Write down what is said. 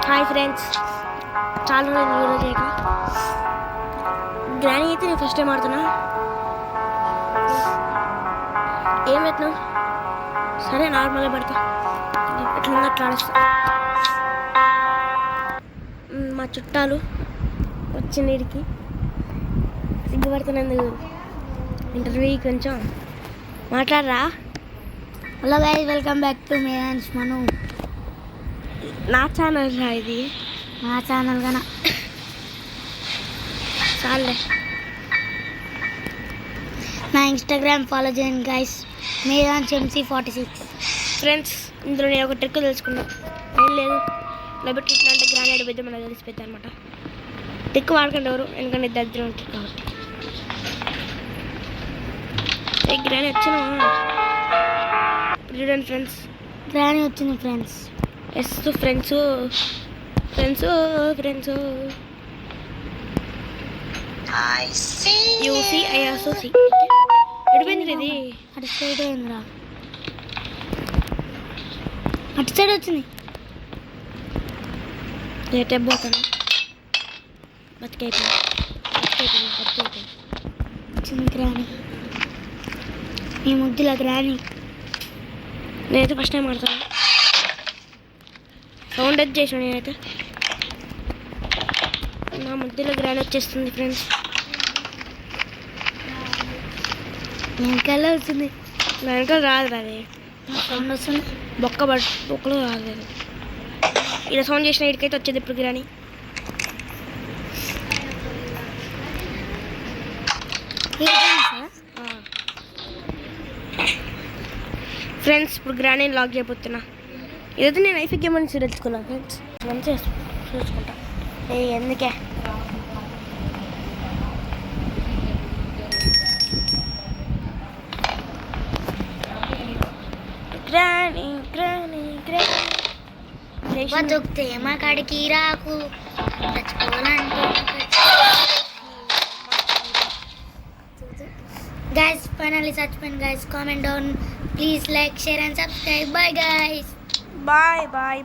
Hi friends, చాలా రోజులు video చేయక. గ్రానీ అయితే నేను ఫస్ట్ టైం ఆడుతున్నా. ఏం పెట్టినావు? సరే నార్మల్గా పెడతా, ఎట్లా అట్లా ఆడేస్తా. మా చుట్టాలు వచ్చిన వీడికి సిగ్గుపడుతున్నందుకు ఇంటర్వ్యూ కొంచెం మాట్లాడరా. Hello guys, welcome back to me and Manu. నా ఛానల్ రా ఇది, మా ఛానల్ కన్నా చాలే. నా ఇన్స్టాగ్రామ్ ఫాలో చేయండి గైస్, మీరాన్స్ MC46. ఫ్రెండ్స్, ఇందులో నేను ఒక ట్రిక్ తెలుసుకున్నా. ఏం లేదు, లేకపోతే ఇట్లా అంటే గ్రానీ ఆడిపోతే మనకు తెలిసిపోతుంది అనమాట. ట్రిక్ వాడకండి ఎవరు, ఎందుకంటే దరిద్రం ఉంటుంది కాబట్టి. గ్రానీ వచ్చిన చూడండి ఫ్రెండ్స్, గ్రానీ వచ్చింది friends. Yes friends, friends friends యూసి ఐఆర్సోసి ఎడిపోయింది ఇది. అటు సైడ్ అయిందిరా, అటు సైడ్ వచ్చింది. లేట్ అయిపోతాను, బతికైపోయింది. వచ్చింది గ్రానీ, ఈ ముద్దుల గ్రానీ. నేనైతే ఫస్ట్ టైం ఆడతాను. సౌండ్ అది చేసాను నేనైతే. నా మధ్యలో గ్రానీ వచ్చేస్తుంది ఫ్రెండ్స్. వెనకాల వచ్చింది, నా వెనకాల రాదు అది సౌండ్ వస్తుంది. బొక్కలో రాదు. ఇలా సౌండ్ చేసిన ఇటుకైతే వచ్చేది ఇప్పుడు గ్రానీ. ఫ్రెండ్స్, ఇప్పుడు గ్రానీ లాక్ చేయబోతున్నా. ఇదైతే నేను ఐఫీ గేమ్ అని తెలుసుకున్నాను ఫ్రెండ్స్. మంచిగా చూసుకుంటా. ఎందుకే గ్రానీ గ్రానీ గ్రానీ బతుకుతే మా కాడికి రాకు, చచ్చిపోవాలంటే. Guys, finally చచ్చిపోయింది guys. Comment down, please like, share and subscribe. Bye guys. Bye bye.